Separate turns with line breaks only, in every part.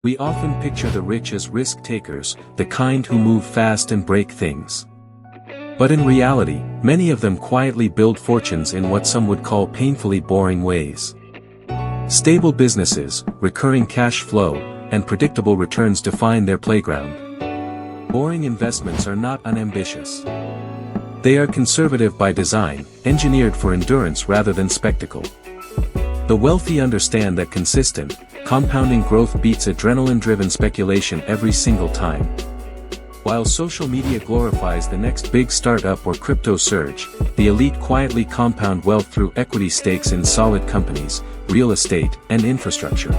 We often picture the rich as risk-takers, the kind who move fast and break things. But in reality, many of them quietly build fortunes in what some would call painfully boring ways. Stable businesses, recurring cash flow, and predictable returns define their playground. Boring investments are not unambitious. They are conservative by design, engineered for endurance rather than spectacle. The wealthy understand that consistent, compounding growth beats adrenaline-driven speculation every single time. While social media glorifies the next big startup or crypto surge, the elite quietly compound wealth through equity stakes in solid companies, real estate, and infrastructure.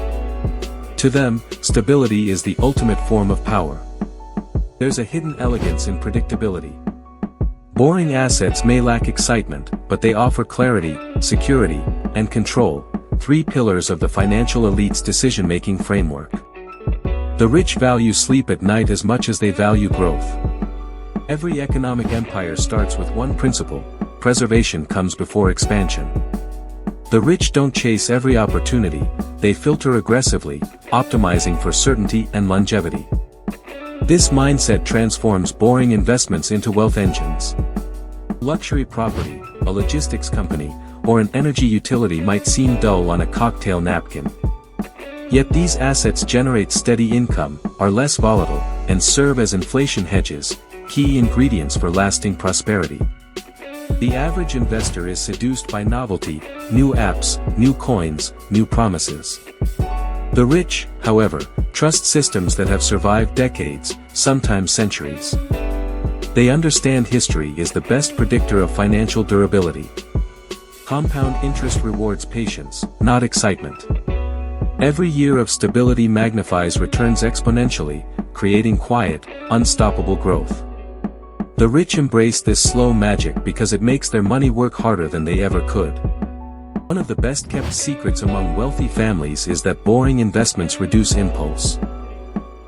To them, stability is the ultimate form of power. There's a hidden elegance in predictability. Boring assets may lack excitement, but they offer clarity, security, and control, three pillars of the financial elite's decision-making framework. The rich value sleep at night as much as they value growth. Every economic empire starts with one principle: preservation comes before expansion. The rich don't chase every opportunity, they filter aggressively, optimizing for certainty and longevity. This mindset transforms boring investments into wealth engines. Luxury property, a logistics company, or an energy utility might seem dull on a cocktail napkin. Yet these assets generate steady income, are less volatile, and serve as inflation hedges, key ingredients for lasting prosperity. The average investor is seduced by novelty, new apps, new coins, new promises. The rich, however, trust systems that have survived decades, sometimes centuries. They understand history is the best predictor of financial durability. Compound interest rewards patience, not excitement. Every year of stability magnifies returns exponentially, creating quiet, unstoppable growth. The rich embrace this slow magic because it makes their money work harder than they ever could. One of the best-kept secrets among wealthy families is that boring investments reduce impulse.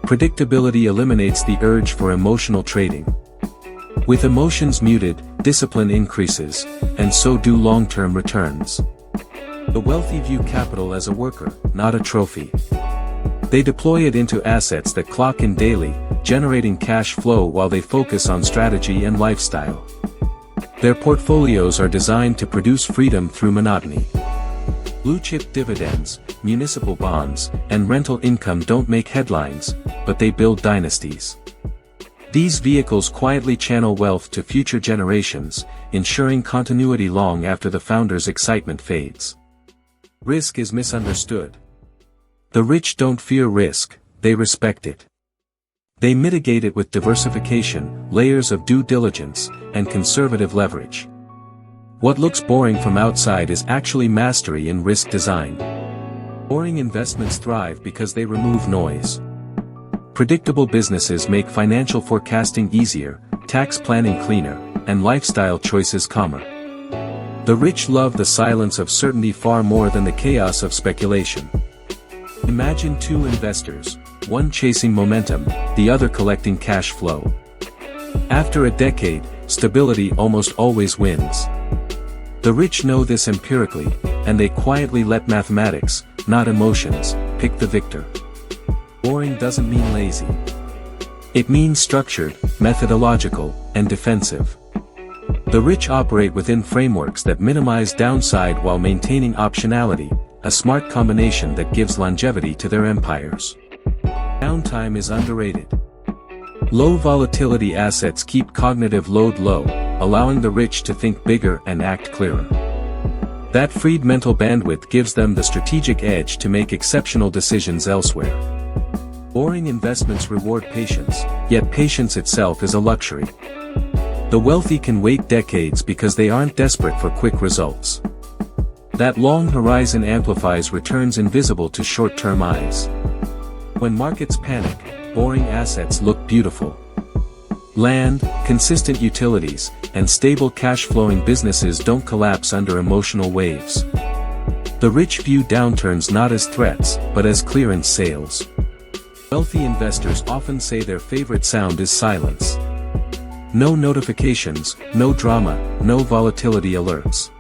Predictability eliminates the urge for emotional trading. With emotions muted, discipline increases, and so do long-term returns. The wealthy view capital as a worker, not a trophy. They deploy it into assets that clock in daily, generating cash flow while they focus on strategy and lifestyle. Their portfolios are designed to produce freedom through monotony. Blue-chip dividends, municipal bonds, and rental income don't make headlines, but they build dynasties. These vehicles quietly channel wealth to future generations, ensuring continuity long after the founder's excitement fades. Risk is misunderstood. The rich don't fear risk, they respect it. They mitigate it with diversification, layers of due diligence, and conservative leverage. What looks boring from outside is actually mastery in risk design. Boring investments thrive because they remove noise. Predictable businesses make financial forecasting easier, tax planning cleaner, and lifestyle choices calmer. The rich love the silence of certainty far more than the chaos of speculation. Imagine two investors, one chasing momentum, the other collecting cash flow. After a decade, stability almost always wins. The rich know this empirically, and they quietly let mathematics, not emotions, pick the victor. Boring doesn't mean lazy. It means structured, methodological, and defensive. The rich operate within frameworks that minimize downside while maintaining optionality, a smart combination that gives longevity to their empires. Downtime is underrated. Low volatility assets keep cognitive load low, allowing the rich to think bigger and act clearer. That freed mental bandwidth gives them the strategic edge to make exceptional decisions elsewhere. Boring investments reward patience, yet patience itself is a luxury. The wealthy can wait decades because they aren't desperate for quick results. That long horizon amplifies returns invisible to short-term eyes. When markets panic, boring assets look beautiful. Land, consistent utilities, and stable cash-flowing businesses don't collapse under emotional waves. The rich view downturns not as threats, but as clearance sales. Wealthy investors often say their favorite sound is silence. No notifications, no drama, no volatility alerts.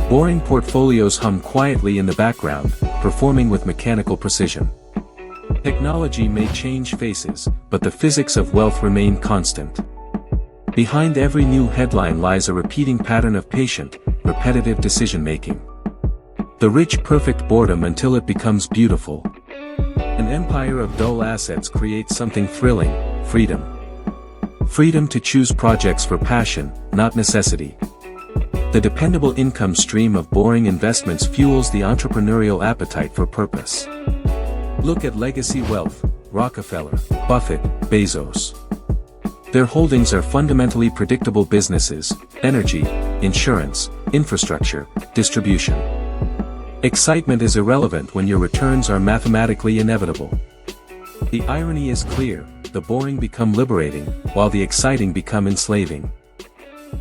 Boring portfolios hum quietly in the background, performing with mechanical precision. Technology may change faces, but the physics of wealth remain constant. Behind every new headline lies a repeating pattern of patient, repetitive decision-making. The rich perfect boredom until it becomes beautiful. An empire of dull assets creates something thrilling: freedom. Freedom to choose projects for passion, not necessity. The dependable income stream of boring investments fuels the entrepreneurial appetite for purpose. Look at legacy wealth: Rockefeller, Buffett, Bezos. Their holdings are fundamentally predictable businesses: energy, insurance, infrastructure, distribution. Excitement is irrelevant when your returns are mathematically inevitable. The irony is clear: the boring become liberating, while the exciting become enslaving.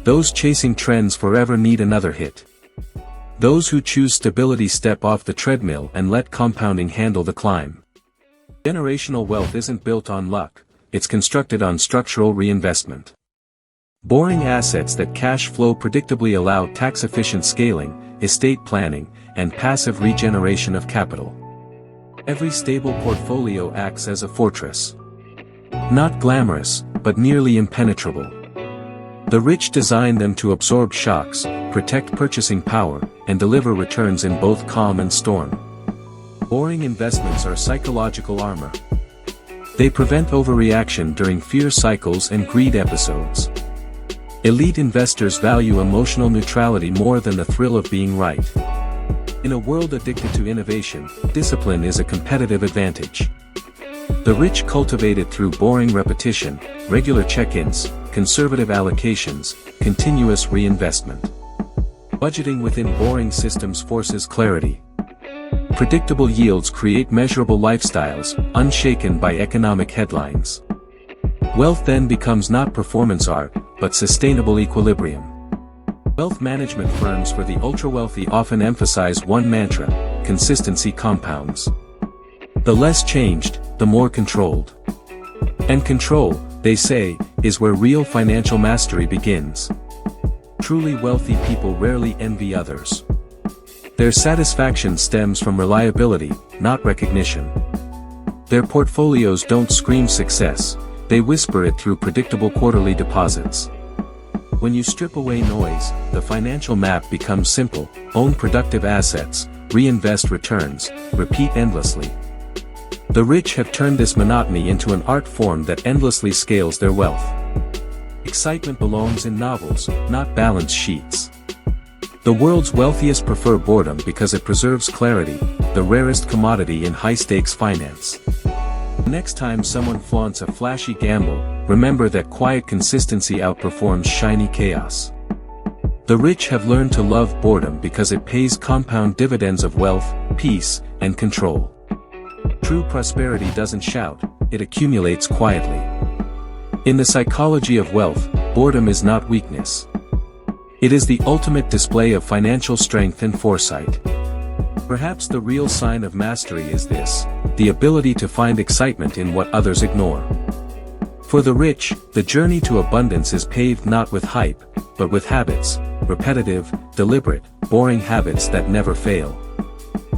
Those chasing trends forever need another hit. Those who choose stability step off the treadmill and let compounding handle the climb. Generational wealth isn't built on luck, it's constructed on structural reinvestment. Boring assets that cash flow predictably allow tax-efficient scaling, estate planning, and passive regeneration of capital. Every stable portfolio acts as a fortress. Not glamorous, but nearly impenetrable. The rich design them to absorb shocks, protect purchasing power, and deliver returns in both calm and storm. Boring investments are psychological armor. They prevent overreaction during fear cycles and greed episodes. Elite investors value emotional neutrality more than the thrill of being right. In a world addicted to innovation, discipline is a competitive advantage. The rich cultivate it through boring repetition, regular check-ins, conservative allocations, continuous reinvestment. Budgeting within boring systems forces clarity. Predictable yields create measurable lifestyles, unshaken by economic headlines. Wealth then becomes not performance art, but sustainable equilibrium. Wealth management firms for the ultra-wealthy often emphasize one mantra: consistency compounds. The less changed, the more controlled. And control, they say, is where real financial mastery begins. Truly wealthy people rarely envy others. Their satisfaction stems from reliability, not recognition. Their portfolios don't scream success, they whisper it through predictable quarterly deposits. When you strip away noise, the financial map becomes simple: own productive assets, reinvest returns, repeat endlessly. The rich have turned this monotony into an art form that endlessly scales their wealth. Excitement belongs in novels, not balance sheets. The world's wealthiest prefer boredom because it preserves clarity, the rarest commodity in high-stakes finance. Next time someone flaunts a flashy gamble, remember that quiet consistency outperforms shiny chaos. The rich have learned to love boredom because it pays compound dividends of wealth, peace, and control. True prosperity doesn't shout, it accumulates quietly. In the psychology of wealth, boredom is not weakness. It is the ultimate display of financial strength and foresight. Perhaps the real sign of mastery is this: the ability to find excitement in what others ignore. For the rich, the journey to abundance is paved not with hype, but with habits, repetitive, deliberate, boring habits that never fail.